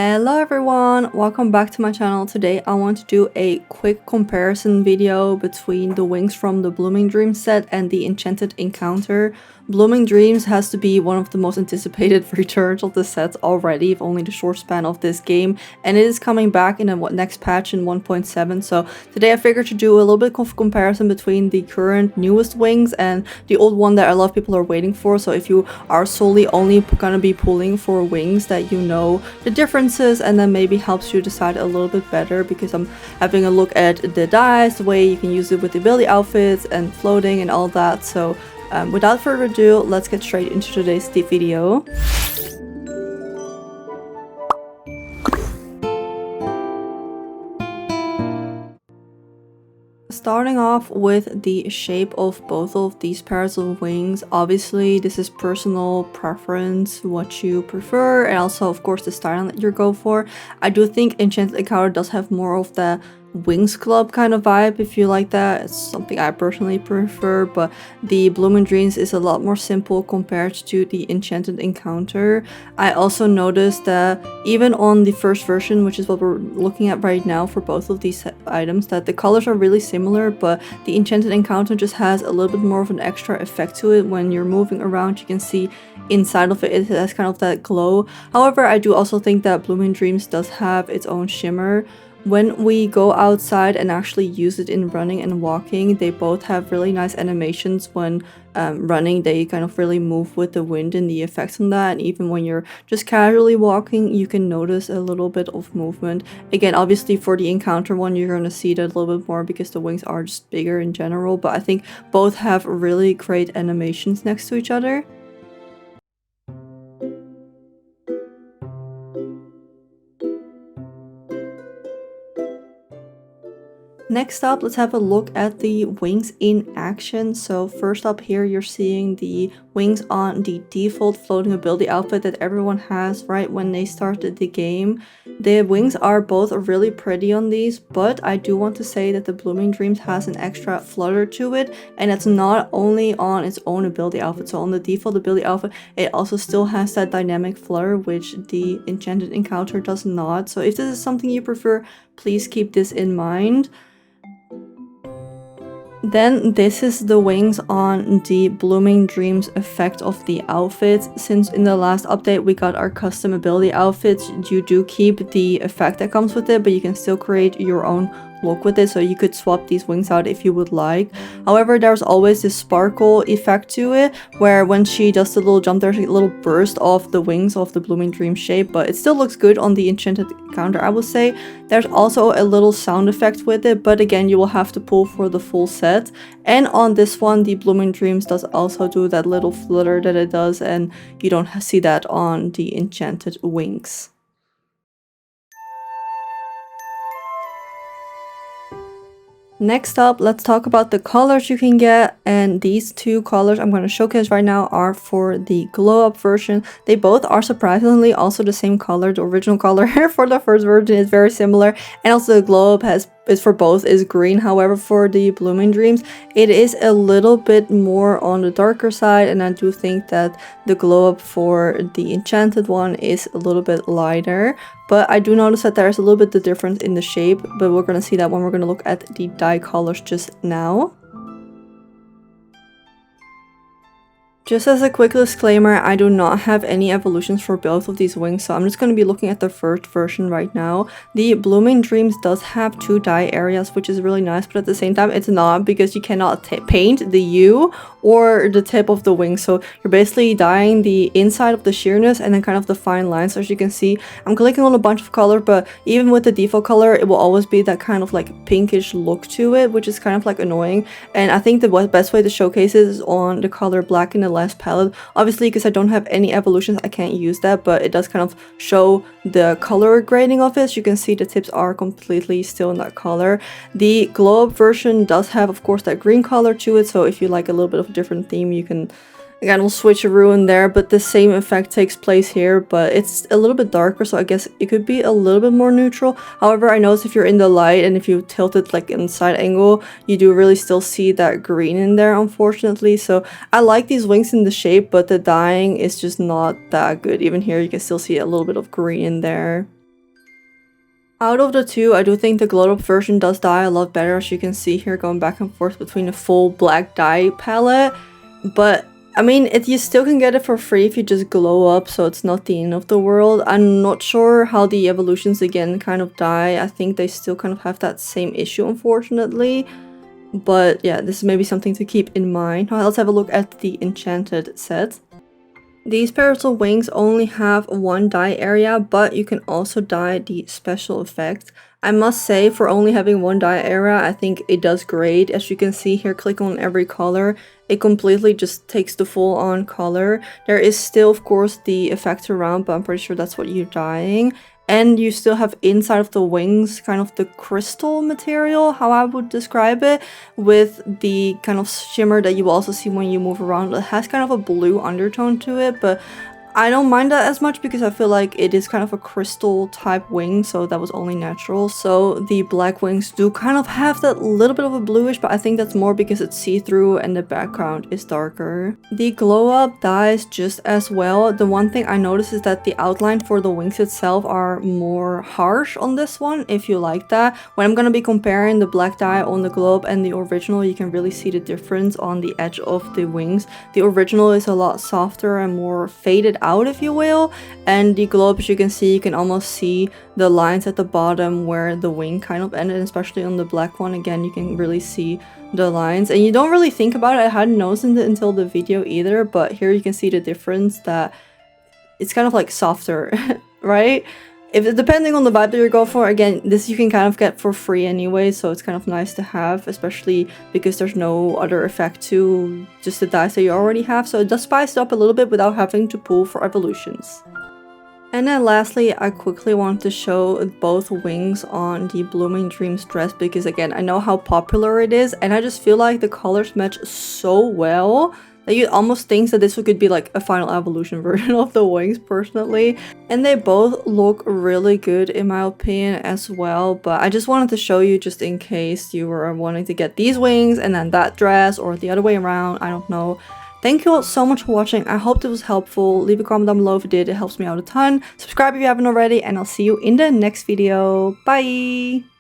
Hello everyone, welcome back to my channel. Today I want to do a quick comparison video between the wings from the Blooming Dreams set and the Enchanted Encounter. Blooming Dreams has to be one of the most anticipated returns of the set already, if only the short span of this game, and it is coming back in the next patch in 1.7. So today I figured to do a little bit of comparison between the current newest wings and the old one that a lot of people are waiting for. So if you are solely only gonna be pulling for wings that you know the differences, and then maybe helps you decide a little bit better, because I'm having a look at the dyes, the way you can use it with the ability outfits and floating and all that. So without further ado, let's get straight into today's video. Starting off with the shape of both of these pairs of wings, obviously this is personal preference, what you prefer, and also of course the style that you go for. I do think Enchanted Encounter does have more of the Wings Club kind of vibe, if you like that. It's something I personally prefer, but the Blooming Dreams is a lot more simple compared to the Enchanted Encounter. I also noticed that even on the first version, which is what we're looking at right now for both of these items, that the colors are really similar, but the Enchanted Encounter just has a little bit more of an extra effect to it. When you're moving around, you can see inside of it, it has kind of that glow. However, I do also think that Blooming Dreams does have its own shimmer. When we go outside and actually use it in running and walking, they both have really nice animations. When running, they kind of really move with the wind and the effects on that, and even when you're just casually walking, you can notice a little bit of movement. Again, obviously for the Encounter one, you're going to see that a little bit more because the wings are just bigger in general, but I think both have really great animations next to each other. Next up, let's have a look at the wings in action. So first up here, you're seeing the wings on the default floating ability outfit that everyone has right when they started the game. The wings are both really pretty on these, but I do want to say that the Blooming Dreams has an extra flutter to it, and it's not only on its own ability outfit. So on the default ability outfit, it also still has that dynamic flutter, which the Enchanted Encounter does not. So if this is something you prefer, please keep this in mind. Then this is the wings on the Blooming Dreams effect of the outfits. Since in the last update we got our custom ability outfits, you do keep the effect that comes with it, but you can still create your own look with it, so you could swap these wings out if you would like. However, there's always this sparkle effect to it, where when she does the little jump, there's a little burst of the wings of the Blooming Dream shape, but it still looks good on the Enchanted Encounter, I would say. There's also a little sound effect with it, but again, you will have to pull for the full set. And on this one, the Blooming Dreams does also do that little flutter that it does, and you don't see that on the Enchanted wings. Next up, let's talk about the colors you can get, and these two colors I'm going to showcase right now are for the glow up version. They both are surprisingly also the same color. The original color for the first version is very similar, and also the glow up is for both is green. However, for the Blooming Dreams, it is a little bit more on the darker side, and I do think that the glow up for the Enchanted one is a little bit lighter. But I do notice that there's a little bit of difference in the shape, but we're going to see that when we're going to look at the dye colors just now. Just as a quick disclaimer, I do not have any evolutions for both of these wings, so I'm just going to be looking at the first version right now. The Blooming Dreams does have two dye areas, which is really nice, but at the same time it's not, because you cannot paint the U or the tip of the wing. So you're basically dyeing the inside of the sheerness and then kind of the fine lines. So as you can see, I'm clicking on a bunch of color, but even with the default color, it will always be that kind of like pinkish look to it, which is kind of like annoying. And I think the best way to showcase it is on the color black in the last palette. Obviously, because I don't have any evolutions, I can't use that, but it does kind of show the color grading of it. So you can see the tips are completely still in that color. The glow up version does have, of course, that green color to it, so if you like a little bit of a different theme, you can again we'll switcheroo in there, but the same effect takes place here, but it's a little bit darker, so I guess it could be a little bit more neutral. However, I noticed if you're in the light and if you tilt it like in side angle, you do really still see that green in there, unfortunately. So I like these wings in the shape, but the dyeing is just not that good. Even here you can still see a little bit of green in there. Out of the two, I do think the glowed up version does dye a lot better, as you can see here, going back and forth between a full black dye palette. But I mean, you still can get it for free if you just glow up, so it's not the end of the world. I'm not sure how the evolutions again kind of dye. I think they still kind of have that same issue, unfortunately. But yeah, this is maybe something to keep in mind. Now let's have a look at the Enchanted set. These pairs of wings only have one dye area, but you can also dye the special effect. I must say, for only having one dye area, I think it does great. As you can see here, click on every color, it completely just takes the full on color. There is still, of course, the effect around, but I'm pretty sure that's what you're dyeing. And you still have inside of the wings kind of the crystal material, how I would describe it, with the kind of shimmer that you also see when you move around. It has kind of a blue undertone to it, but I don't mind that as much because I feel like it is kind of a crystal type wing, so that was only natural. So the black wings do kind of have that little bit of a bluish, but I think that's more because it's see-through and the background is darker. The glow up dyes just as well. The one thing I noticed is that the outline for the wings itself are more harsh on this one, if you like that. When I'm gonna be comparing the black dye on the globe and the original, you can really see the difference on the edge of the wings. The original is a lot softer and more faded out, if you will, and the globe, as you can see, you can almost see the lines at the bottom where the wing kind of ended, especially on the black one. Again, you can really see the lines, and you don't really think about it. I hadn't noticed it until the video either, but here you can see the difference, that it's kind of like softer, right? If depending on the vibe that you go for, again, this you can kind of get for free anyway, so it's kind of nice to have, especially because there's no other effect to just the dyes that you already have, so it does spice it up a little bit without having to pull for evolutions. And then lastly, I quickly want to show both wings on the Blooming Dreams dress, because again, I know how popular it is, and I just feel like the colors match so well that you almost think that this could be like a final evolution version of the wings, personally. And they both look really good in my opinion as well, but I just wanted to show you just in case you were wanting to get these wings and then that dress, or the other way around, I don't know. Thank you all so much for watching. I hope this was helpful. Leave a comment down below if it did. It helps me out a ton. Subscribe if you haven't already, and I'll see you in the next video. Bye!